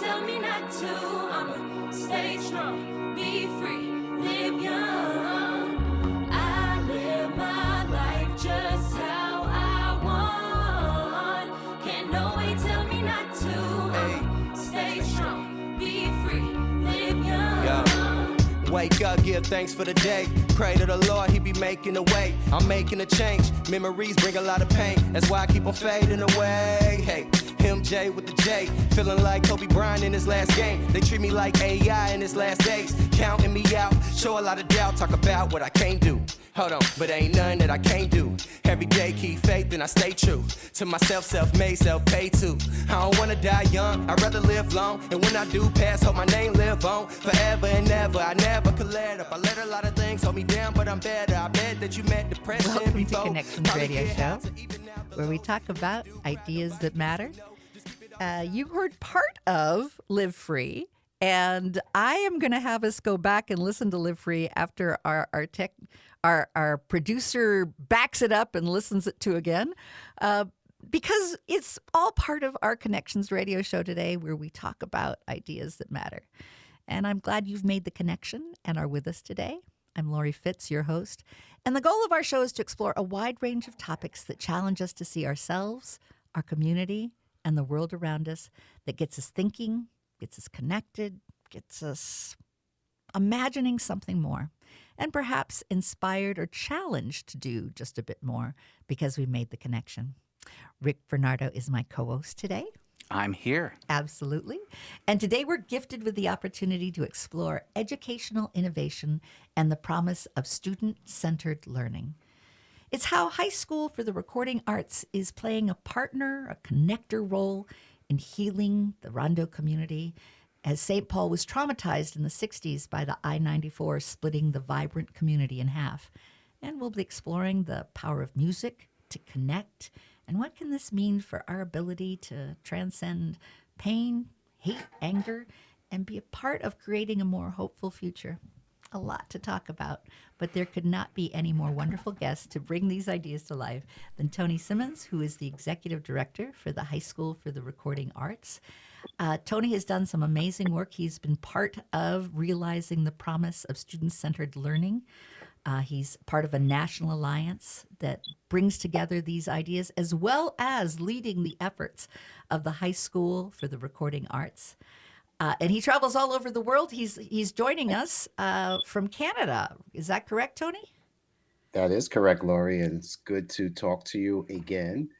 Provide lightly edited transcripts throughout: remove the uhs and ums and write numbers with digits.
tell me not to. I'ma stay strong, be free, live young. I live my life just how I want. Can't no way tell me not to. I'ma stay strong, be free, live young. Wake up, give thanks for the day. Pray to the Lord, he be making a way. I'm making a change. Memories bring a lot of pain. That's why I keep on fading away. Hey, MJ with the J. Feeling like Kobe Bryant in his last game. They treat me like AI in his last days. Counting me out, show a lot of doubt. Talk about what I can't do. Hold on, but ain't nothing that I can't do. Every day keep faith and I stay true to myself, self-made, self-paid too. I don't wanna die young, I'd rather live long. And when I do pass, hope my name live on forever and ever. I never could let up. I let a lot of things hold me down, but I'm better. I bet that you met depression Welcome before. to Connections Radio Show, where we talk about ideas that matter. You heard part of Live Free, and I am going to have us go back and listen to Live Free after our producer backs it up and listens it to again, because it's all part of our Connections Radio Show today, where we talk about ideas that matter. And I'm glad you've made the connection and are with us today. I'm Lori Fitz, your host, and the goal of our show is to explore a wide range of topics that challenge us to see ourselves, our community, and the world around us, that gets us thinking, gets us connected, gets us imagining something more, and perhaps inspired or challenged to do just a bit more because we made the connection. Rick Bernardo is my co-host today. I'm here. Absolutely. And today we're gifted with the opportunity to explore educational innovation and the promise of student-centered learning. It's how High School for the Recording Arts is playing a partner, a connector role in healing the Rondo community, as St. Paul was traumatized in the 60s by the I-94 splitting the vibrant community in half. And we'll be exploring the power of music to connect, and what can this mean for our ability to transcend pain, hate, anger, and be a part of creating a more hopeful future. A lot to talk about, but there could not be any more wonderful guests to bring these ideas to life than Tony Simmons, who is the Executive Director for the High School for the Recording Arts. Tony has done some amazing work. He's been part of realizing the promise of student-centered learning. He's part of a national alliance that brings together these ideas, as well as leading the efforts of the High School for the Recording Arts. And he travels all over the world. He's joining us from Canada. Is that correct, Tony? That is correct, Lori. And it's good to talk to you again,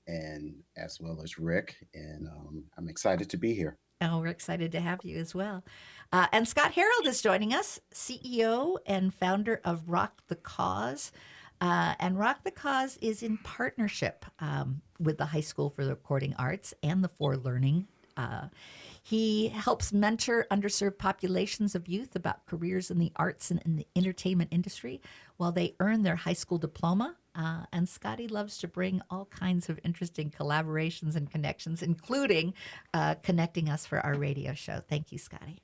and as well as Rick. And I'm excited to be here. Oh, we're excited to have you as well. And Scott Harold is joining us, CEO and founder of Rock the Cause. And Rock the Cause is in partnership with the High School for the Recording Arts and the For Learning. He helps mentor underserved populations of youth about careers in the arts and in the entertainment industry while they earn their high school diploma. And Scotty loves to bring all kinds of interesting collaborations and connections, including connecting us for our radio show. Thank you, Scotty.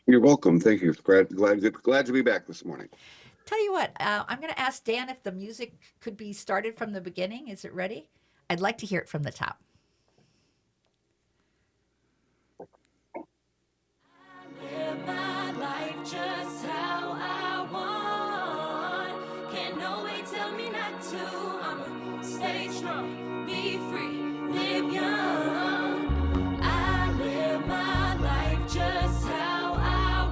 You're welcome. Thank you. Glad to be back this morning. Tell you what, I'm going to ask Dan if the music could be started from the beginning. Is it ready? I'd like to hear it from the top. Live my life just how I want. Can't no way tell me not to. I'ma stay strong, be free, live young. I live my life just how I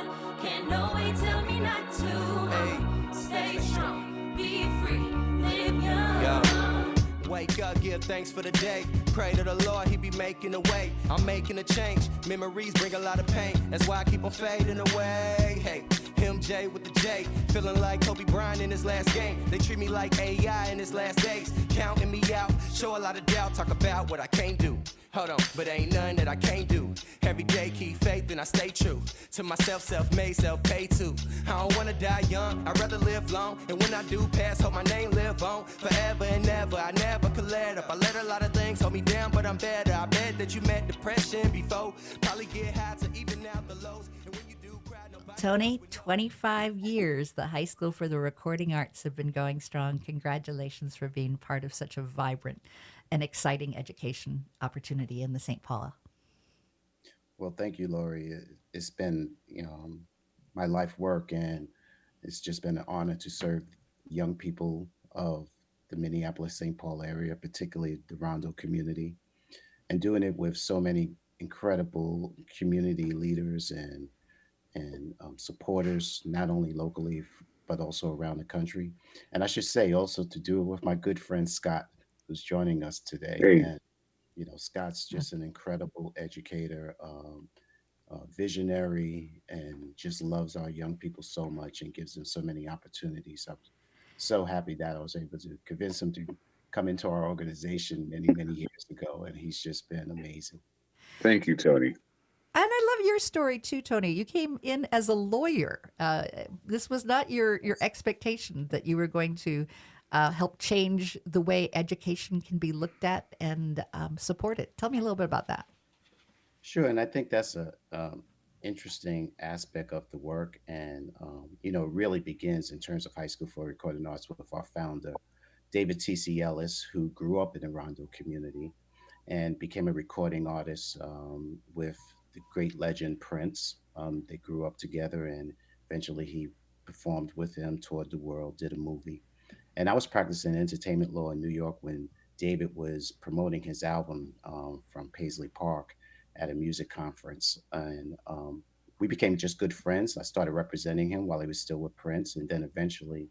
want. Can't no way tell me not to. I'ma stay strong, be free, live young. Wake up, give thanks for the day. Pray to the Lord, he be making a way. I'm making a change. Memories bring a lot of pain. That's why I keep on fading away. Hey, MJ with the J. Feeling like Kobe Bryant in his last game. They treat me like AI in his last days. Counting me out, show a lot of doubt. Talk about what I can't do. Hold on, but ain't nothing that I can't do. Every day keep faith and I stay true to myself, self-made, self-paid too. I don't wanna die young, I'd rather live long. And when I do pass, hope my name live on forever and ever. I never could let up. I let a lot of things hold me down, but I'm better. I bet that you met depression before. Probably get high to even out the lows. And when you do cry, nobody... Tony, 25 years the High School for the Recording Arts have been going strong. Congratulations for being part of such a vibrant and exciting education opportunity in the St. Paul Well, thank you, Lori. It's been, my life work, and it's just been an honor to serve young people of the Minneapolis St. Paul area, particularly the Rondo community, and doing it with so many incredible community leaders and supporters, not only locally but also around the country. And I should say also to do it with my good friend Scott, who's joining us today. Hey, And Scott's just an incredible educator, visionary, and just loves our young people so much and gives them so many opportunities. I'm so happy that I was able to convince him to come into our organization many, many years ago, and he's just been amazing. thank you, Tony. And I love your story too, Tony. You came in as a lawyer. This was not your Yes. expectation that you were going to help change the way education can be looked at and supported. Tell me a little bit about that. Sure, and I think that's a interesting aspect of the work, and really begins in terms of High School for Recording Arts with our founder, David T.C. Ellis, who grew up in the Rondo community and became a recording artist with the great legend Prince. They grew up together, and eventually he performed with him, toured the world, did a movie. And I was practicing entertainment law in New York when David was promoting his album from Paisley Park at a music conference. And we became just good friends. I started representing him while he was still with Prince. And then eventually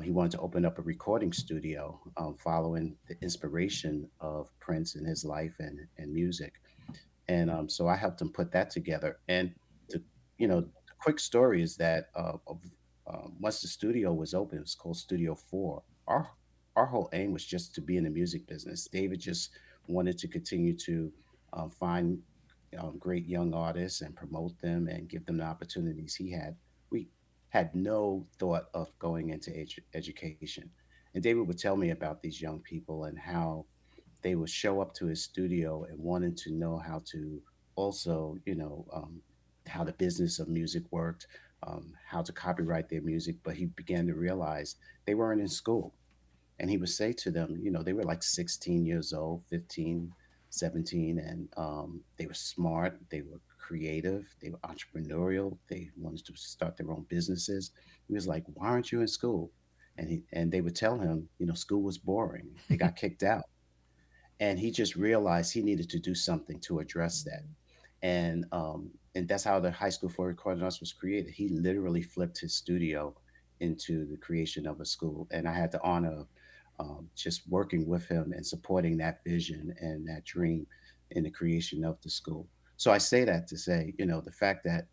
he wanted to open up a recording studio following the inspiration of Prince in his life and music. And so I helped him put that together. And the quick story is that once the studio was open, it was called Studio Four. Our whole aim was just to be in the music business. David just wanted to continue to find great young artists and promote them and give them the opportunities he had. We had no thought of going into education. And David would tell me about these young people and how they would show up to his studio and wanted to know how to also, how the business of music worked, how to copyright their music. But he began to realize they weren't in school. And he would say to them, they were like 16 years old, 15, 17, and they were smart, they were creative, they were entrepreneurial, they wanted to start their own businesses. He was like, why aren't you in school? And they would tell him, school was boring. They got kicked out, and he just realized he needed to do something to address that. And that's how the High School for Recording Arts was created. He literally flipped his studio into the creation of a school, and I had the honor of just working with him and supporting that vision and that dream in the creation of the school. So I say that to say, the fact that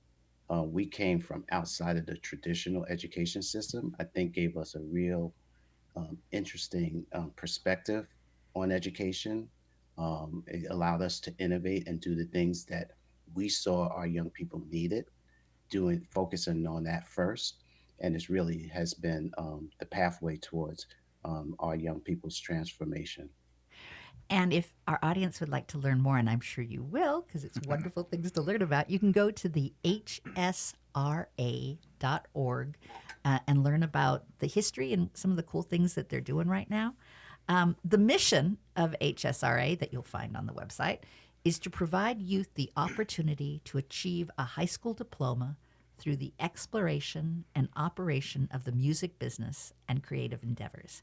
we came from outside of the traditional education system, I think gave us a real interesting perspective on education. It allowed us to innovate and do the things that we saw our young people needed, doing focusing on that first. And it's really has been the pathway towards our young people's transformation. And if our audience would like to learn more, and I'm sure you will, because it's wonderful things to learn about, you can go to the hsra.org and learn about the history and some of the cool things that they're doing right now. The mission of HSRA that you'll find on the website is to provide youth the opportunity to achieve a high school diploma through the exploration and operation of the music business and creative endeavors.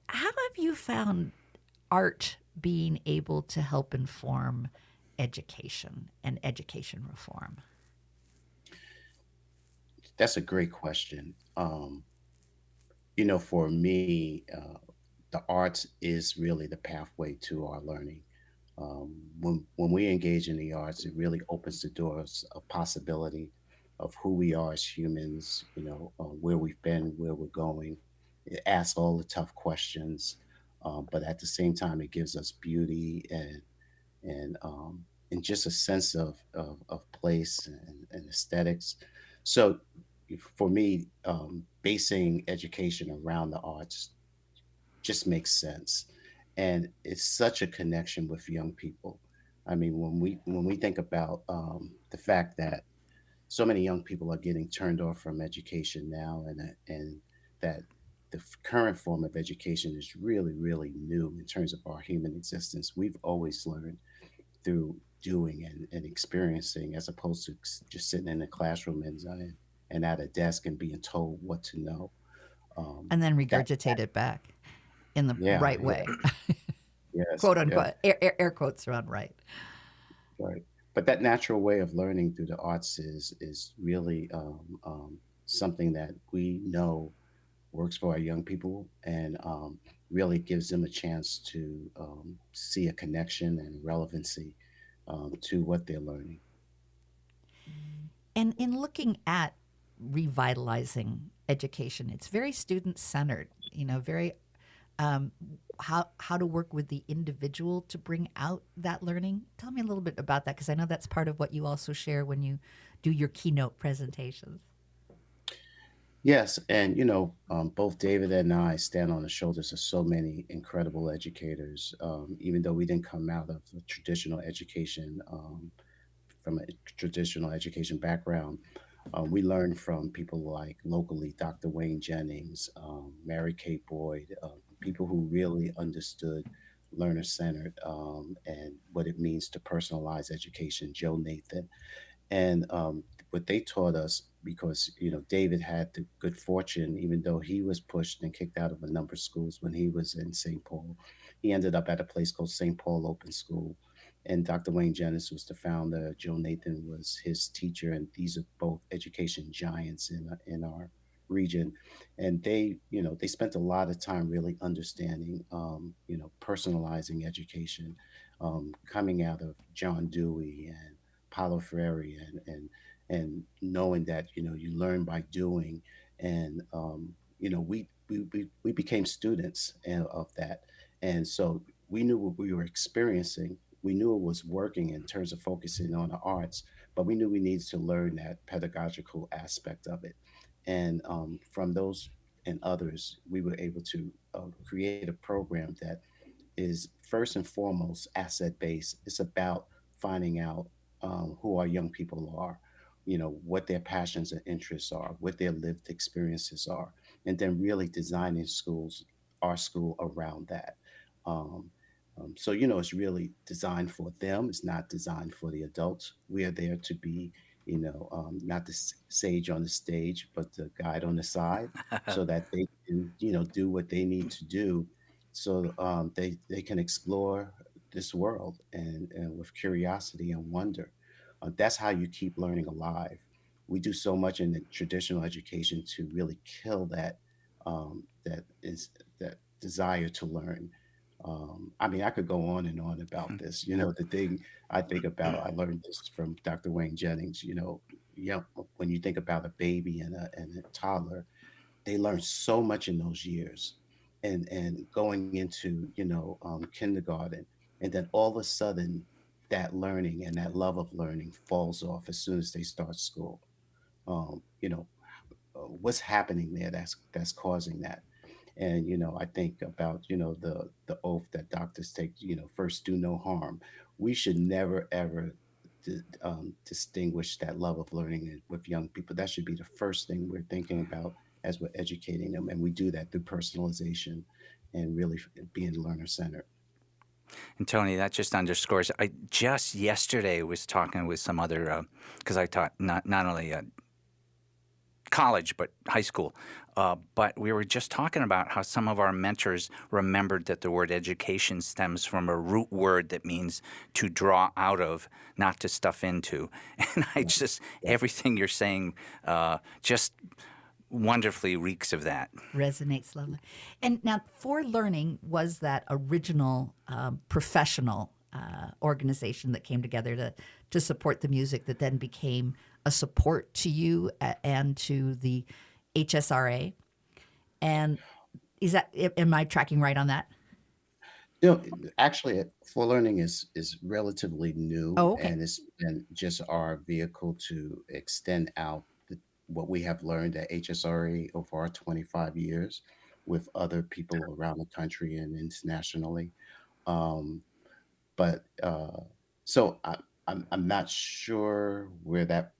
How have you found art being able to help inform education and education reform? That's a great question. For me, the arts is really the pathway to our learning. When we engage in the arts, it really opens the doors of possibility of who we are as humans. Where we've been, where we're going. It asks all the tough questions, but at the same time, it gives us beauty and just a sense of place and aesthetics. So for me, basing education around the arts just makes sense, and it's such a connection with young people. I mean, when we think about the fact that so many young people are getting turned off from education now, and that the current form of education is really, really new in terms of our human existence. We've always learned through doing and experiencing, as opposed to just sitting in the classroom and at a desk and being told what to know. And then That regurgitate it back in the yeah, right yeah, way, yes, quote yes, unquote, air quotes around right. right. But that natural way of learning through the arts is really something that we know works for our young people, and really gives them a chance to see a connection and relevancy to what they're learning. And in looking at revitalizing education, it's very student centered, very um, how to work with the individual to bring out that learning. Tell me a little bit about that, because I know that's part of what you also share when you do your keynote presentations. Yes, and both David and I stand on the shoulders of so many incredible educators. Even though we didn't come out of a traditional education, from a traditional education background, we learned from people like locally Dr. Wayne Jennings, Mary Kay Boyd, people who really understood learner centered, and what it means to personalize education. Joe Nathan, and what they taught us, because David had the good fortune, even though he was pushed and kicked out of a number of schools when he was in St. Paul, he ended up at a place called St. Paul Open School. And Dr. Wayne Jennings was the founder. Joe Nathan was his teacher, and these are both education giants in our region. And they spent a lot of time really understanding, personalizing education, coming out of John Dewey and Paulo Freire, and knowing that you learn by doing, and we became students of that, and so we knew what we were experiencing. We knew it was working in terms of focusing on the arts, but we knew we needed to learn that pedagogical aspect of it, and from those and others, we were able to create a program that is first and foremost asset based. It's about finding out who our young people are, what their passions and interests are, what their lived experiences are, and then really designing our school around that. Um, so, it's really designed for them. It's not designed for the adults. We are there to be, not the sage on the stage, but the guide on the side, so that they can, do what they need to do, so they can explore this world, and with curiosity and wonder. That's how you keep learning alive. We do so much in the traditional education to really kill that desire to learn. I mean, I could go on and on about this. The thing I think about, I learned this from Dr. Wayne Jennings. Yeah, when you think about a baby and a toddler, they learn so much in those years, and going into kindergarten, and then all of a sudden that learning and that love of learning falls off as soon as they start school. um, you know what's happening there that's causing that. And I think about the oath that doctors take, first do no harm. We should never ever distinguish that love of learning with young people. That should be the first thing we're thinking about as we're educating them, and we do that through personalization and really being learner centered. And Tony, that just underscores. I just yesterday was talking with some other, because I taught not only college but high school. But we were just talking about how some of our mentors remembered that the word education stems from a root word that means to draw out of, not to stuff into. And everything you're saying just wonderfully reeks of that. Resonates lovely. And now, For Learning was that original professional organization that came together to support the music, that then became a support to you and to the HSRA. And am I tracking right on that? Actually, For Learning is relatively new, Oh, okay. and it's been just our vehicle to extend out what we have learned at HSRA over our 25 years with other people around the country and internationally. Um, but so I'm not sure where that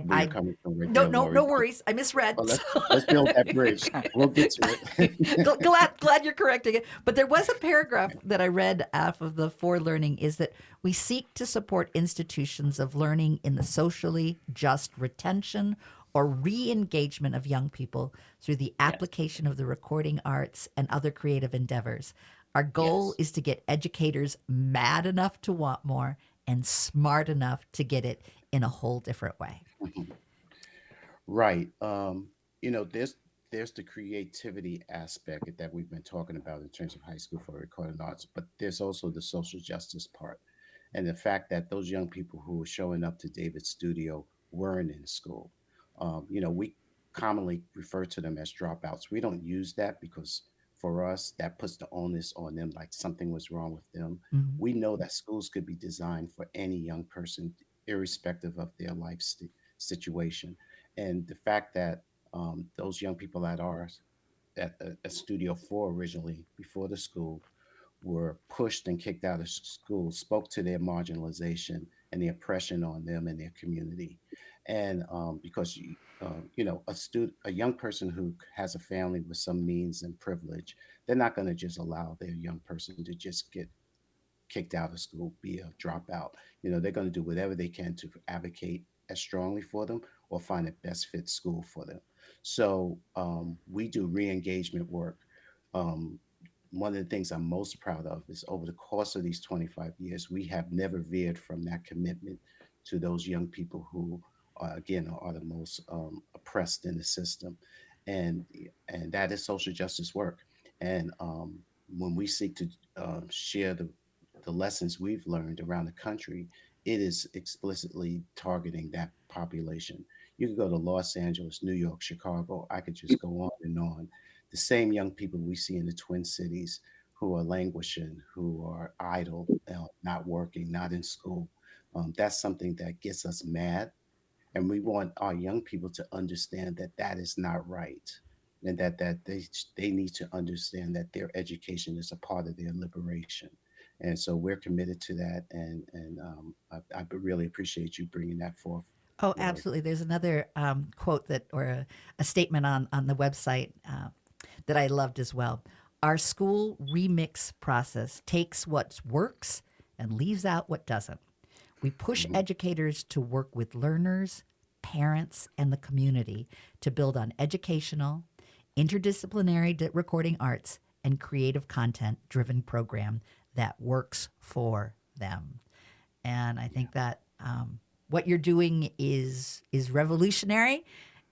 where you're coming from right No, there, no, Lori. no worries. I misread. But let's build that bridge. We'll get to it. Glad you're correcting it. But there was a paragraph that I read off of the For Learning is that we seek to support institutions of learning in the socially just retention or re-engagement of young people through the application of the recording arts and other creative endeavors. Our goal is to get educators mad enough to want more and smart enough to get it in a whole different way. Right. There's the creativity aspect that we've been talking about in terms of high school for recording arts, but there's also the social justice part. And the fact that those young people who were showing up to David's studio weren't in school. We commonly refer to them as dropouts. We don't use that because for us, that puts the onus on them, like something was wrong with them. Mhm. We know that schools could be designed for any young person, irrespective of their life situation. And the fact that those young people at ours, at Studio 4 originally, before the school, were pushed and kicked out of school, spoke to their marginalization and the oppression on them and their community. And because a young person who has a family with some means and privilege, they're not going to just allow their young person to just get kicked out of school, be a dropout. They're going to do whatever they can to advocate as strongly for them or find a best fit school for them. So we do re-engagement work. One of the things I'm most proud of is over the course of these 25 years, we have never veered from that commitment to those young people who are the most oppressed in the system. And that is social justice work. And when we seek to share the lessons we've learned around the country, it is explicitly targeting that population. You could go to Los Angeles, New York, Chicago. I could just go on and on. The same young people we see in the Twin Cities who are languishing, who are idle, not working, not in school. That's something that gets us mad. And we want our young people to understand that that is not right. And that they need to understand that their education is a part of their liberation. And so we're committed to that. And I really appreciate you bringing that forth. Oh, Lori. absolutely. There's another quote or a statement on the website that I loved as well. Our school remix process takes what works and leaves out what doesn't. We push educators to work with learners, parents, and the community to build on educational, interdisciplinary recording arts, and creative content-driven program that works for them. And I think that what you're doing is revolutionary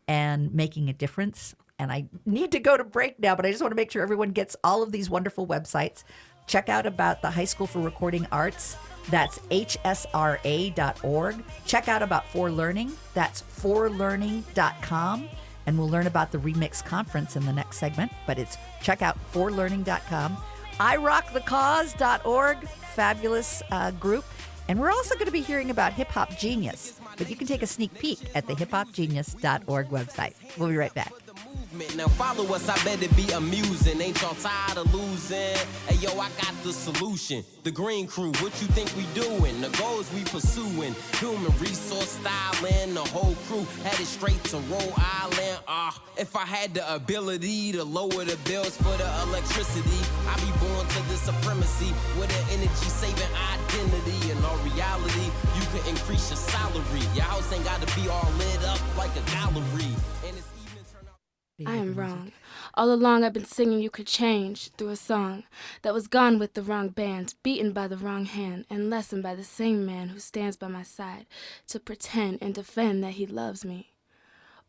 and making a difference. And I need to go to break now, but I just want to make sure everyone gets all of these wonderful websites. Check out about the High School for Recording Arts. That's hsra.org. Check out about For Learning. That's forlearning.com. And we'll learn about the Remix Conference in the next segment, but it's check out forlearning.com. irockthecause.org, fabulous group. And we're also going to be hearing about Hip Hop Genius, but you can take a sneak peek at the hiphopgenius.org website. We'll be right back. Now follow us, I bet it be amusing. Ain't y'all tired of losing? Hey yo, I got the solution. The Green Crew, what you think we doing? The goals we pursuing. Human resource styling. The whole crew headed straight to Rhode Island. If I had the ability to lower the bills for the electricity, I'd be born to the supremacy with an energy saving identity. In all reality, you can increase your salary. Your house ain't gotta be all lit up like a gallery. And it's I am wrong. All along I've been singing you could change through a song that was gone with the wrong band, beaten by the wrong hand, and lessened by the same man who stands by my side to pretend and defend that he loves me.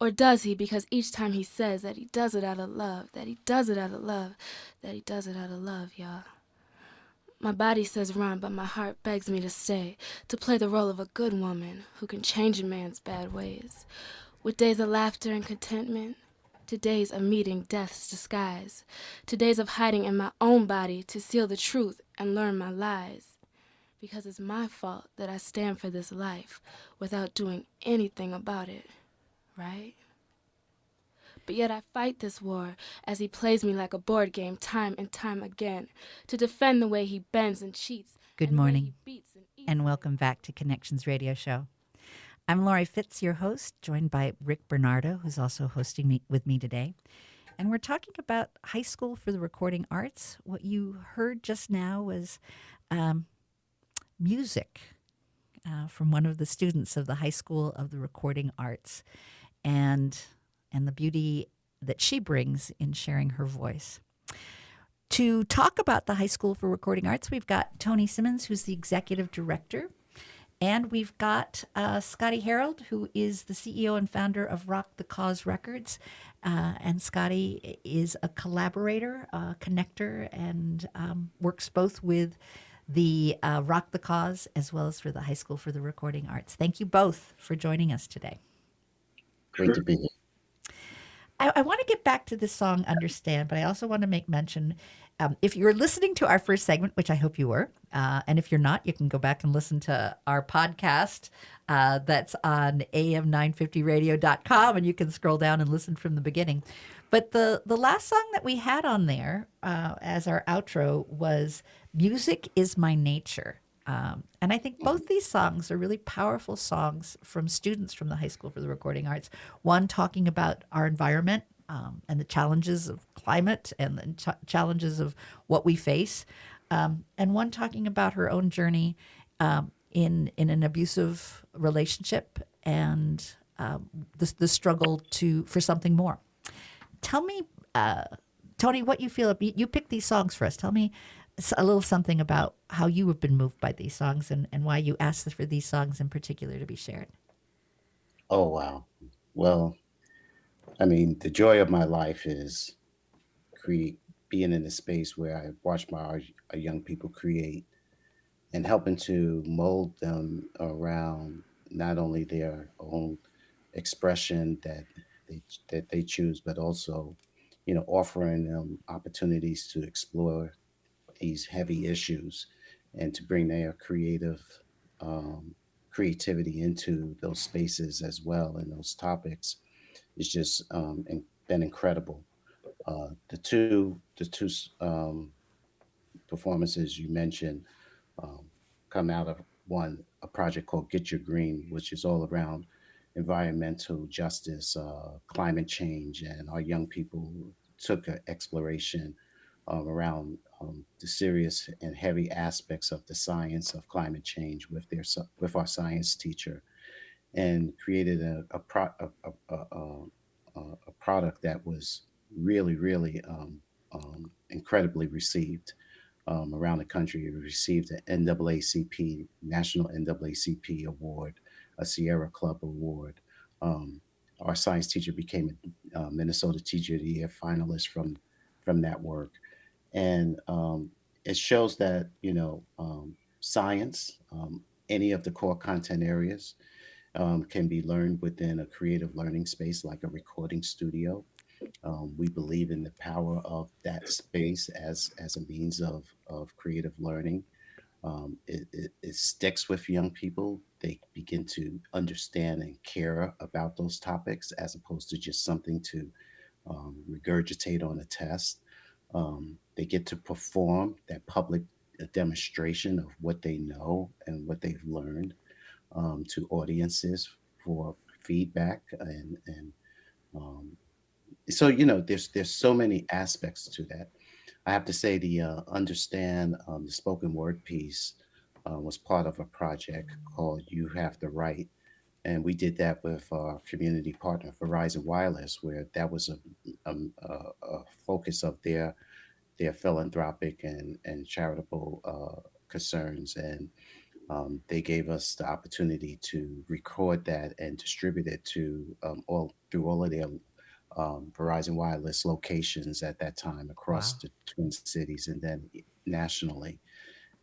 Or does he, because each time he says that he does it out of love, that he does it out of love, that he does it out of love, y'all. My body says run, but my heart begs me to stay, to play the role of a good woman who can change a man's bad ways. With days of laughter and contentment, to days of meeting death's disguise, to days of hiding in my own body to seal the truth and learn my lies. Because it's my fault that I stand for this life without doing anything about it, right? But yet I fight this war as he plays me like a board game time and time again to defend the way he bends and cheats. Good and the way morning, he beats and eats. and welcome back to Connections Radio Show. I'm Laurie Fitz, your host, joined by Rick Bernardo, who's also hosting with me today. And we're talking about High School for the Recording Arts. What you heard just now was music from one of the students of the High School of the Recording Arts, and the beauty that she brings in sharing her voice. To talk about the High School for Recording Arts, we've got Tony Simmons, who's the executive director. And we've got Scotty Harold, who is the CEO and founder of Rock the Cause Records. And Scotty is a collaborator, connector, and works both with the Rock the Cause as well as for the High School for the Recording Arts. Thank you both for joining us today. Great to be here. I want to get back to the song Understand, but I also want to make mention, if you're listening to our first segment, which I hope you were, and if you're not, you can go back and listen to our podcast that's on am950radio.com, and you can scroll down and listen from the beginning. But the last song that we had on there as our outro was Music is My Nature. And I think both these songs are really powerful songs from students from the High School for the Recording Arts. One talking about our environment and the challenges of climate and the challenges of what we face. And one talking about her own journey in an abusive relationship and the struggle for something more. Tell me, Tony, what you feel. You picked these songs for us. Tell me a little something about how you have been moved by these songs and why you asked for these songs in particular to be shared. Oh, wow. Well, I mean, the joy of my life is being in a space where I watch our young people create and helping to mold them around not only their own expression that they choose, but also, offering them opportunities to explore these heavy issues and to bring their creativity into those spaces as well, and those topics is just been incredible. The two performances you mentioned come out of a project called Get Your Green, which is all around environmental justice, climate change, and our young people took an exploration around the serious and heavy aspects of the science of climate change with our science teacher, and created a product that was really incredibly received around the country. It received an National NAACP award, a Sierra Club award. Our science teacher became a Minnesota Teacher of the Year finalist from that work. And it shows that, science, any of the core content areas, can be learned within a creative learning space like a recording studio. We believe in the power of that space as a means of creative learning. It sticks with young people. They begin to understand and care about those topics as opposed to just something to regurgitate on a test. They get to perform that public demonstration of what they know and what they've learned to audiences for feedback and so there's so many aspects to that. I have to say the Understand, the spoken word piece was part of a project called You Have the Right, and we did that with our community partner Verizon Wireless, where that was a focus of their philanthropic and charitable concerns, and they gave us the opportunity to record that and distribute it to all of their Verizon Wireless locations at that time across Wow. the Twin Cities and then nationally.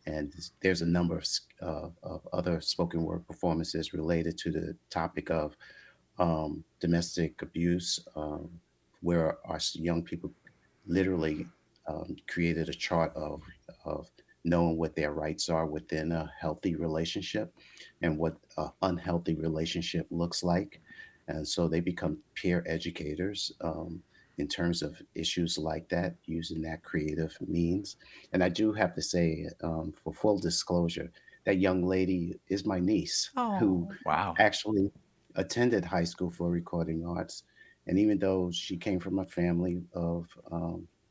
And there's a number of other spoken word performances related to the topic of domestic abuse, where our young people literally created a chart of knowing what their rights are within a healthy relationship and what an unhealthy relationship looks like. And so they become peer educators in terms of issues like that, using that creative means. And I do have to say, for full disclosure, that young lady is my niece, who Oh, Wow. actually attended high school for recording arts. And even though she came from a family of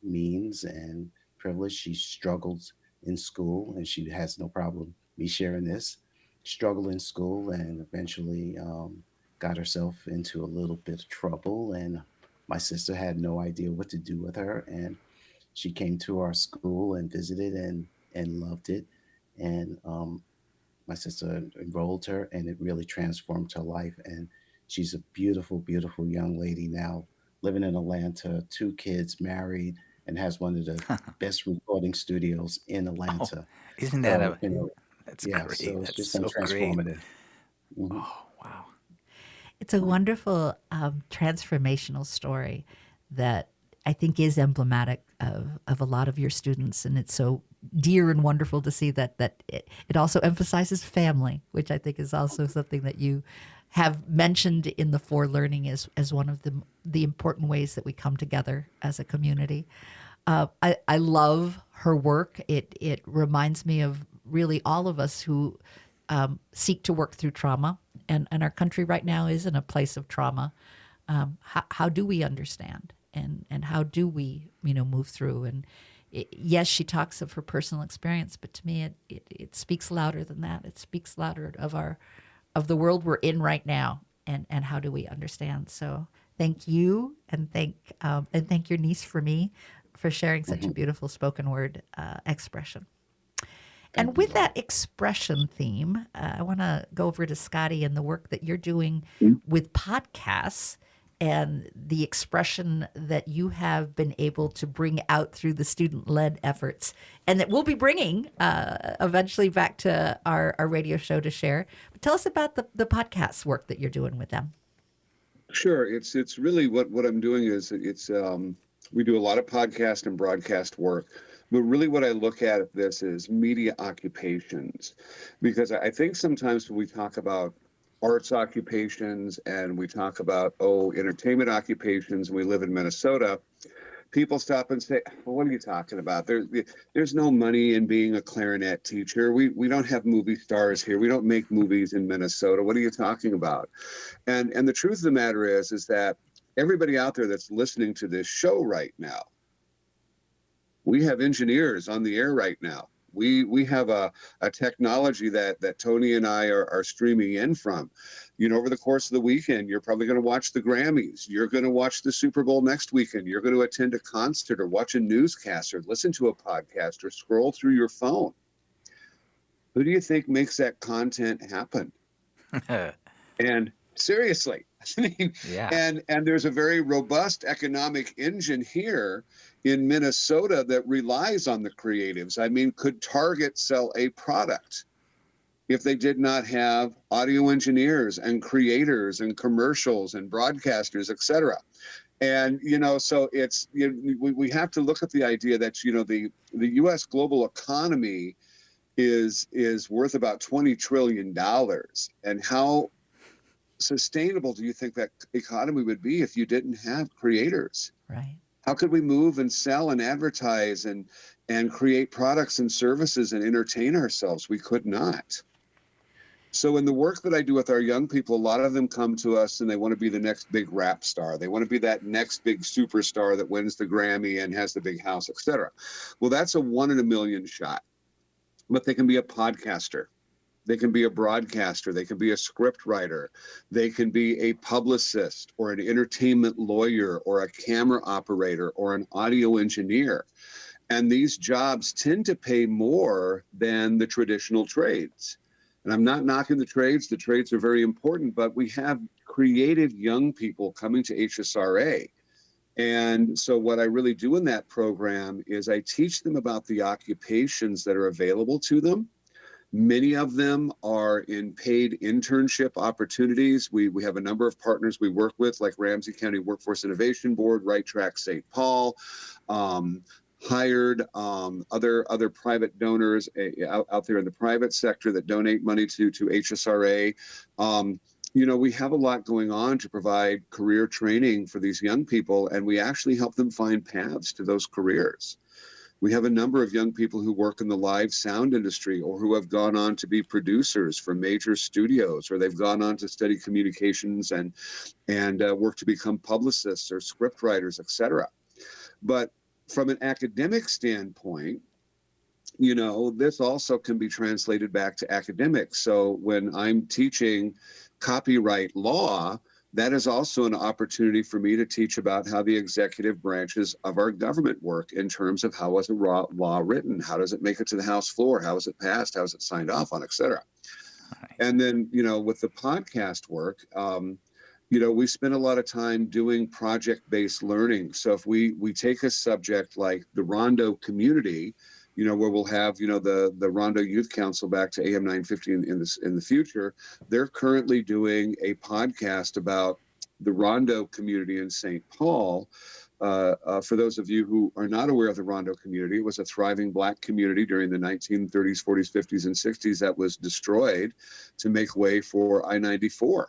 means and privilege, she struggles in school, and she has no problem me sharing this. Struggled in school and eventually got herself into a little bit of trouble. And my sister had no idea what to do with her. And she came to our school and visited and loved it. And my sister enrolled her, and it really transformed her life. And she's a beautiful, beautiful young lady now, living in Atlanta, 2 kids, married, and has one of the best recording studios in Oh, Atlanta. isn't that So, a that's yeah, great. so it's That's just been so great. transformative. Hmm. Oh, wow. it's a wonderful transformational story that I think is emblematic of a lot of your students, and it's so dear and wonderful to see that it also emphasizes family, which I think is also something that you have mentioned in the For Learning as one of the important ways that we come together as a community. I love her work. It reminds me of really all of us who seek to work through trauma, and our country right now is in a place of trauma. How do we understand, and how do we move through? And yes, she talks of her personal experience, but to me it speaks louder than that. It speaks louder of the world we're in right now, and how do we understand. So thank you, and thank your niece for me for sharing such a beautiful spoken word expression. And Thank you, with Laura. that expression theme, I want to go over to Scotty and the work that you're doing with podcasts and the expression that you have been able to bring out through the student-led efforts, and that we'll be bringing eventually back to our radio show to share. But tell us about the podcast work that you're doing with them. Sure. It's really what I'm doing is we do a lot of podcast and broadcast work, but really what I look at this is media occupations, because I think sometimes when we talk about arts occupations and we talk about entertainment occupations, and we live in Minnesota, people stop and say, well, what are you talking about? There's no money in being a clarinet teacher. We don't have movie stars here. We don't make movies in Minnesota. What are you talking about? And the truth of the matter is that everybody out there that's listening to this show right now, we have engineers on the air right now. We have a technology that Tony and I are streaming in from. Over the course of the weekend, you're probably going to watch the Grammys. You're going to watch the Super Bowl next weekend. You're going to attend a concert or watch a newscast or listen to a podcast or scroll through your phone. Who do you think makes that content happen? And seriously, I mean, Yeah. and there's a very robust economic engine here in Minnesota that relies on the creatives. I mean, could Target sell a product if they did not have audio engineers and creators and commercials and broadcasters, et cetera? And, so it's, we have to look at the idea that, the U.S. global economy is worth about $20 trillion. And how sustainable do you think that economy would be if you didn't have creators? Right. How could we move and sell and advertise and create products and services and entertain ourselves? We could not. So in the work that I do with our young people, a lot of them come to us and they want to be the next big rap star. They want to be that next big superstar that wins the Grammy and has the big house, et cetera. Well, that's a 1 in a million shot. But they can be a podcaster. They can be a broadcaster. They can be a script writer. They can be a publicist or an entertainment lawyer or a camera operator or an audio engineer. And these jobs tend to pay more than the traditional trades. And I'm not knocking the trades. The trades are very important, but we have creative young people coming to HSRA. And so what I really do in that program is I teach them about the occupations that are available to them. Many of them are in paid internship opportunities. We have a number of partners we work with, like Ramsey County Workforce Innovation Board, Right Track St. Paul, hired other private donors out there in the private sector that donate money to HSRA. We have a lot going on to provide career training for these young people, and we actually help them find paths to those careers. We have a number of young people who work in the live sound industry or who have gone on to be producers for major studios, or they've gone on to study communications and work to become publicists or script writers, etc. But from an academic standpoint, you know, this also can be translated back to academics. So when I'm teaching copyright law, that is also an opportunity for me to teach about how the executive branches of our government work in terms of how is a law written, how does it make it to the House floor, how is it passed, how is it signed off on, et cetera. And then, you know, with the podcast work, you know, we spend a lot of time doing project-based learning. So if we take a subject like the Rondo community, you know, where we'll have, you know, the Rondo Youth Council back to AM 950 in the future, they're currently doing a podcast about the Rondo community in St. Paul. For those of you who are not aware of the Rondo community, it was a thriving Black community during the 1930s, 40s, 50s, and 60s that was destroyed to make way for I-94.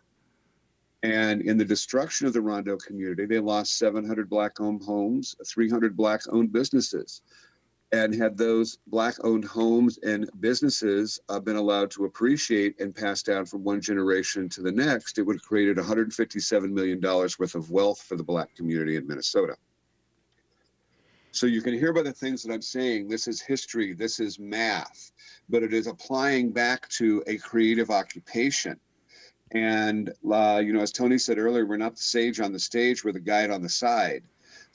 And in the destruction of the Rondo community, they lost 700 Black-owned homes, 300 Black-owned businesses. And had those Black-owned homes and businesses been allowed to appreciate and pass down from one generation to the next, it would have created $157 million worth of wealth for the Black community in Minnesota. So you can hear by the things that I'm saying, this is history, this is math, but it is applying back to a creative occupation. And, you know, as Tony said earlier, we're not the sage on the stage, we're the guide on the side.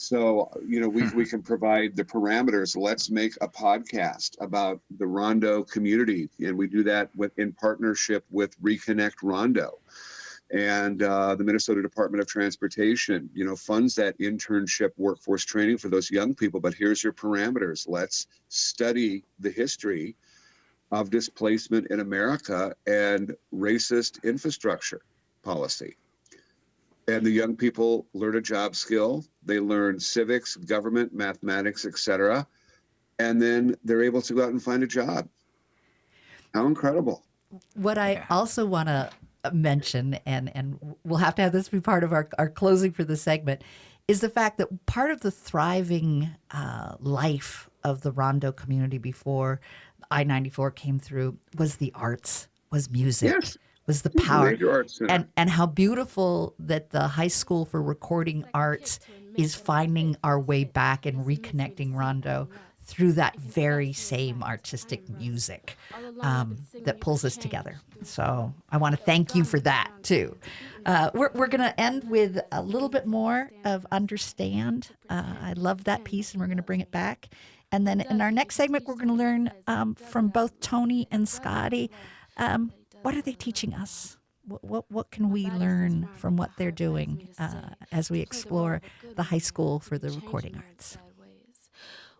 So, you know, we can provide the parameters. Let's make a podcast about the Rondo community. And we do that in partnership with Reconnect Rondo. And the Minnesota Department of Transportation, you know, funds that internship workforce training for those young people. But here's your parameters. Let's study the history of displacement in America and racist infrastructure policy. And the young people learn a job skill. They learn civics, government, mathematics, etc. And then they're able to go out and find a job. How incredible. What I also want to mention, and we'll have to have this be part of our closing for the segment, is the fact that part of the thriving life of the Rondo community before I-94 came through was the arts, was music. Yes. Was the power, and how beautiful that the High School for Recording Arts is finding our way back and reconnecting Rondo through that very same artistic music that pulls us together. So I want to thank you for that too. We're going to end with a little bit more of Understand. I love that piece, and we're going to bring it back. And then in our next segment, we're going to learn from both Tony and Scotty. What are they teaching us? What can we learn from what they're doing as we explore the High School for the Recording Arts?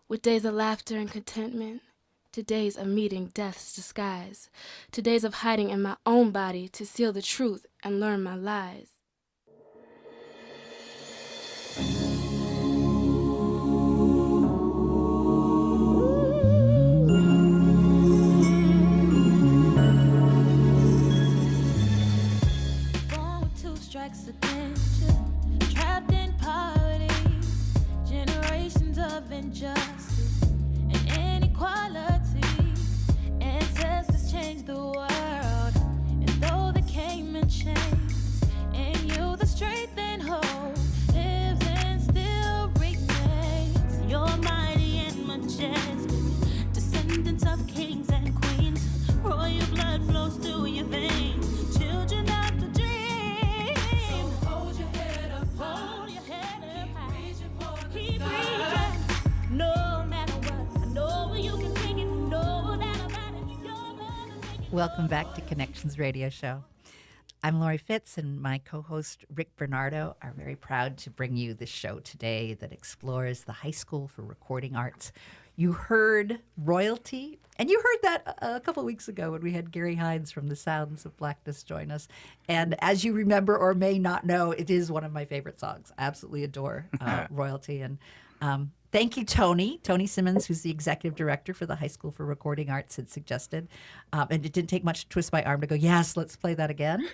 With days of laughter and contentment, to days of meeting death's disguise, to days of hiding in my own body to seal the truth and learn my lies. Strikes against you, trapped in poverty, generations of injustice and inequality. Ancestors changed the world, and though they came in chains, in you the strength and hope lives and still remains. You're mighty and majestic, descendants of kings and queens. Royal blood flows through your veins, children of the dream. Welcome back to Connections Radio Show. I'm Lori Fitz, and my co-host Rick Bernardo are very proud to bring you this show today that explores the High School for Recording Arts. You heard Royalty, and you heard that a couple weeks ago when we had Gary Hines from the Sounds of Blackness join us. And as you remember or may not know, it is one of my favorite songs. I absolutely adore Royalty. And thank you, Tony Simmons, who's the executive director for the High School for Recording Arts, had suggested. And it didn't take much to twist my arm to go, yes, let's play that again.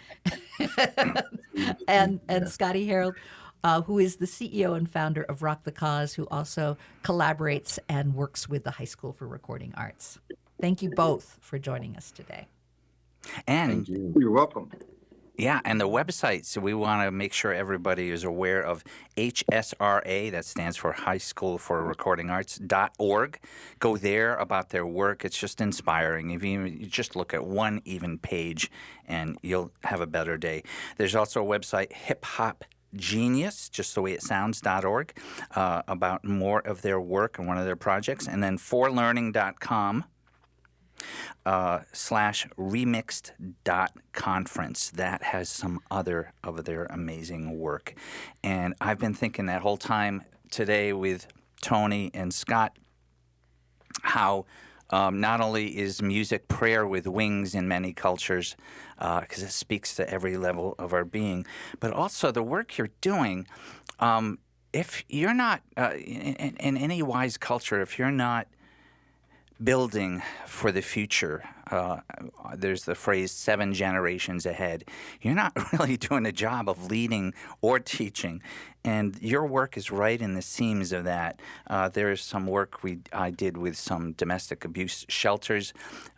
and Scotty Harold who is the CEO and founder of Rock the Cause, who also collaborates and works with the High School for Recording Arts. Thank you both for joining us today. And Thank you. You're welcome. yeah, and the website. So we want to make sure everybody is aware of HSRA, that stands for High School for Recording Arts.org. Go there about their work. It's just inspiring. If you just look at one even page and you'll have a better day. There's also a website, Hip Hop Genius, just the way it sounds.org, about more of their work and one of their projects. And then forlearning.com. /remixed.conference. That has some other of their amazing work. And I've been thinking that whole time today with Tony and Scott how not only is music prayer with wings in many cultures, because it speaks to every level of our being, but also the work you're doing, if you're not, in any wise culture, if you're not building for the future, there's the phrase 7 generations ahead. You're not really doing a job of leading or teaching, and your work is right in the seams of that. There is some work I did with some domestic abuse shelters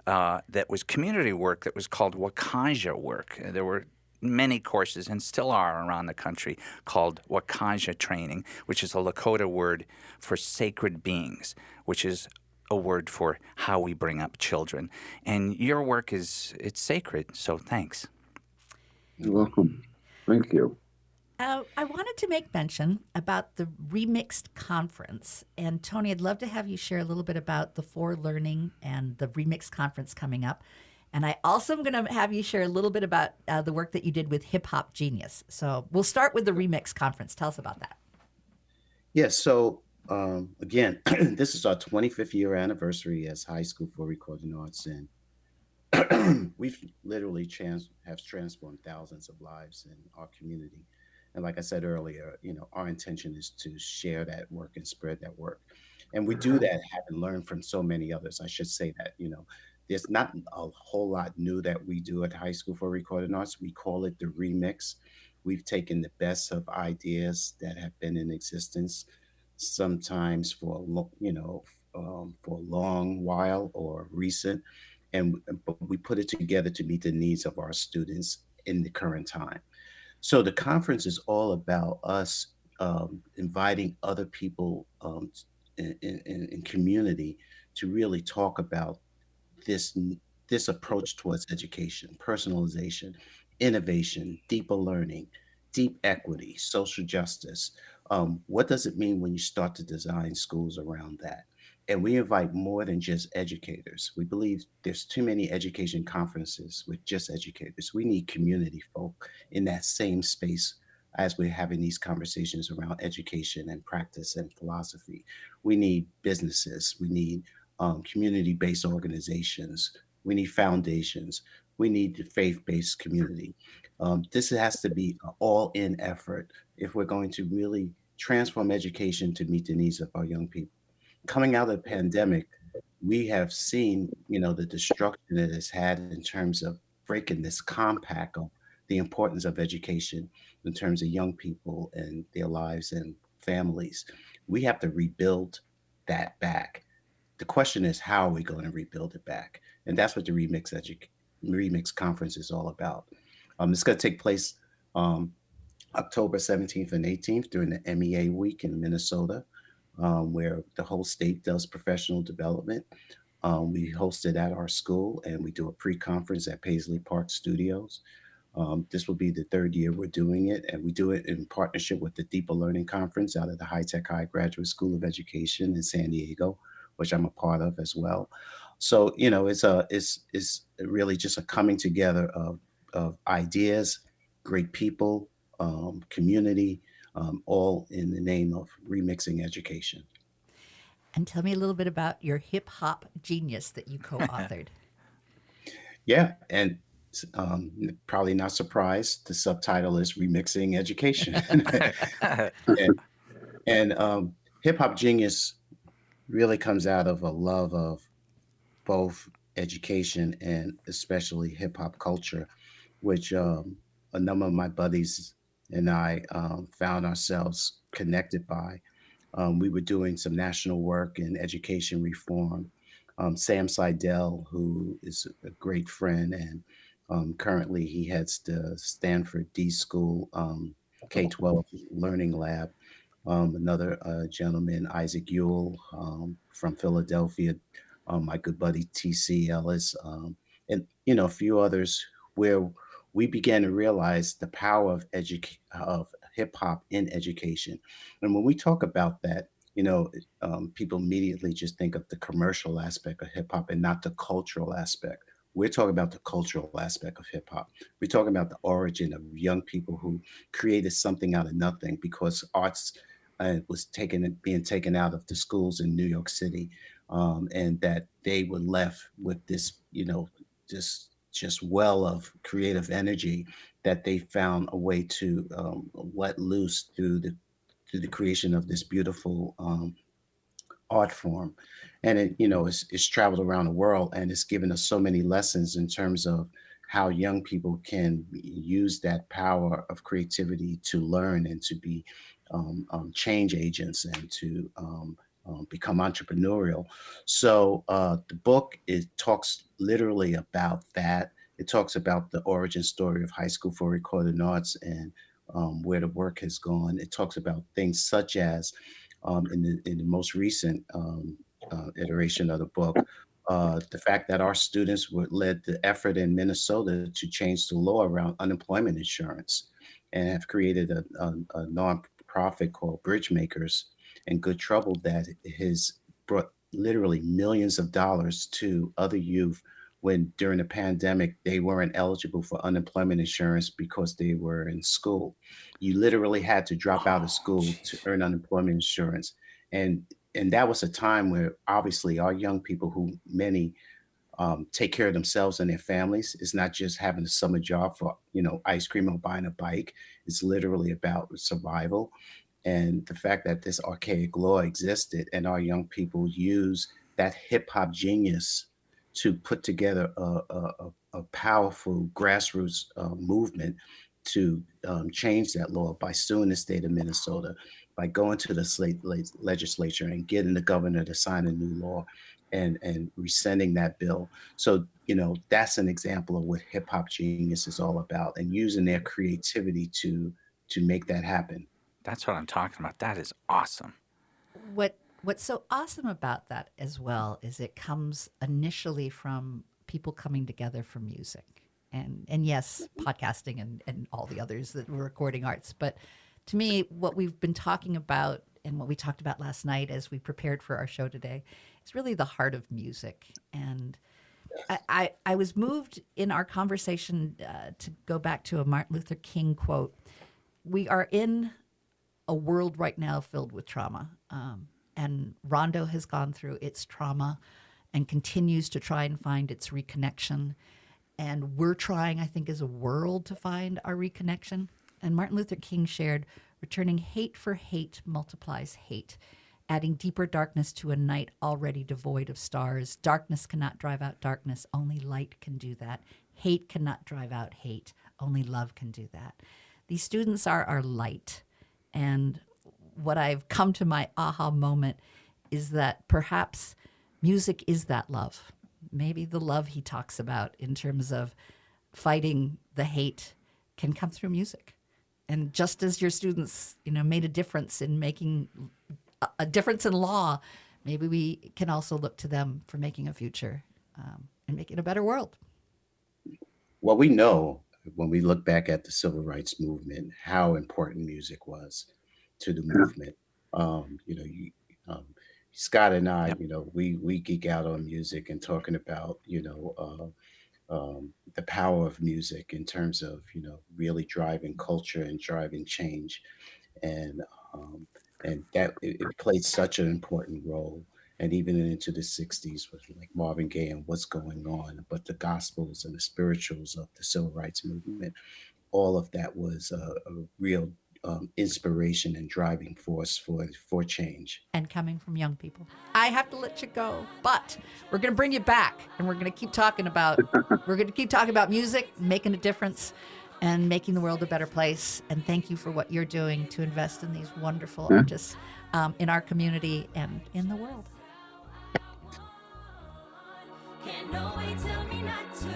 that was community work that was called Wakaja work. There were many courses, and still are around the country, called Wakaja training, which is a Lakota word for sacred beings, which is a word for how we bring up children. And your work it's sacred, so thanks. You're welcome. Thank you. I wanted to make mention about the Remixed Conference. And Tony, I'd love to have you share a little bit about the For Learning and the Remixed Conference coming up. And I also am going to have you share a little bit about the work that you did with Hip Hop Genius. So we'll start with the Remixed Conference. Tell us about that. Yes. So again, this is our 25th year anniversary as High School for Recording Arts, and we've literally have transformed thousands of lives in our community. And like I said earlier, our intention is to share that work and spread that work. And we do that having learned from so many others. I should say that, there's not a whole lot new that we do at High School for Recording Arts. We call it the Remix. We've taken the best of ideas that have been in existence, sometimes for a long while or recent, but we put it together to meet the needs of our students in the current time. So the conference is all about us inviting other people in community to really talk about this approach towards education, personalization, innovation, deeper learning, deep equity, social justice. What does it mean when you start to design schools around that? And we invite more than just educators. We believe there's too many education conferences with just educators. We need community folk in that same space as we're having these conversations around education and practice and philosophy. We need businesses. We need community-based organizations. We need foundations. We need the faith-based community. This has to be an all-in effort if we're going to really transform education to meet the needs of our young people. Coming out of the pandemic, we have seen, the destruction it has had in terms of breaking this compact of the importance of education in terms of young people and their lives and families. We have to rebuild that back. The question is, how are we going to rebuild it back? And that's what the Remix Conference is all about. It's going to take place October 17th and 18th during the MEA week in Minnesota, where the whole state does professional development. We host it at our school, and we do a pre-conference at Paisley Park Studios. This will be the 3rd year we're doing it, and we do it in partnership with the Deeper Learning Conference out of the High Tech High Graduate School of Education in San Diego, which I'm a part of as well. So, it's really just a coming together of ideas, great people, community, all in the name of remixing education. And tell me a little bit about your Hip Hop Genius that you co-authored. Yeah, and probably not surprised, the subtitle is Remixing Education. and Hip Hop Genius really comes out of a love of both education and especially hip hop culture, which a number of my buddies and I found ourselves connected by. We were doing some national work in education reform. Sam Seidel, who is a great friend, and currently he heads the Stanford D School K-12 Learning Lab. Another gentleman, Isaac Ewell from Philadelphia, my good buddy T.C. Ellis, and a few others, where we began to realize the power of hip hop in education. And when we talk about that, people immediately just think of the commercial aspect of hip hop and not the cultural aspect. We're talking about the cultural aspect of hip hop. We're talking about the origin of young people who created something out of nothing because arts was being taken out of the schools in New York City, and that they were left with this, just well of creative energy that they found a way to let loose through the creation of this beautiful art form. And it's traveled around the world, and it's given us so many lessons in terms of how young people can use that power of creativity to learn and to be change agents and to become entrepreneurial. So the book, it talks literally about that. It talks about the origin story of High School for Recording Arts and where the work has gone. It talks about things such as in the most recent iteration of the book, the fact that our students led the effort in Minnesota to change the law around unemployment insurance, and have created a nonprofit called Bridgemakers and Good Trouble that has brought literally millions of dollars to other youth when during the pandemic they weren't eligible for unemployment insurance because they were in school. You literally had to drop out of school to earn unemployment insurance. And that was a time where obviously our young people, who many take care of themselves and their families. It's not just having a summer job for ice cream or buying a bike. It's literally about survival. And the fact that this archaic law existed and our young people use that hip hop genius to put together a powerful grassroots movement to change that law by suing the state of Minnesota, by going to the legislature and getting the governor to sign a new law and rescinding that bill. So, that's an example of what hip hop genius is all about, and using their creativity to make that happen. That's what I'm talking about. That is awesome. What's so awesome about that as well is it comes initially from people coming together for music. And yes, podcasting and all the others that were recording arts. But to me, what we've been talking about and what we talked about last night as we prepared for our show today is really the heart of music. And I was moved in our conversation to go back to a Martin Luther King quote. We are in a world right now filled with trauma. And Rondo has gone through its trauma and continues to try and find its reconnection. And we're trying, I think, as a world to find our reconnection. And Martin Luther King shared, returning hate for hate multiplies hate, adding deeper darkness to a night already devoid of stars. Darkness cannot drive out darkness. Only light can do that. Hate cannot drive out hate. Only love can do that. These students are our light. And what I've come to my aha moment is that perhaps music is that love. Maybe the love he talks about in terms of fighting the hate can come through music. And just as your students, made a difference in making a difference in law, maybe we can also look to them for making a future and making a better world. Well, we know when we look back at the civil rights movement, how important music was to the movement. Scott and I, we geek out on music and talking about, the power of music in terms of, really driving culture and driving change. And that it played such an important role. And even into the 60s with like Marvin Gaye and What's Going On, but the gospels and the spirituals of the civil rights movement, all of that was a real inspiration and driving force for change. And coming from young people. I have to let you go, but we're going to bring you back, and we're going to keep talking about music, making a difference. and making the world a better place. And thank you for what you're doing to invest in these wonderful Yeah. artists in our community and in the world. Can nobody tell me not to?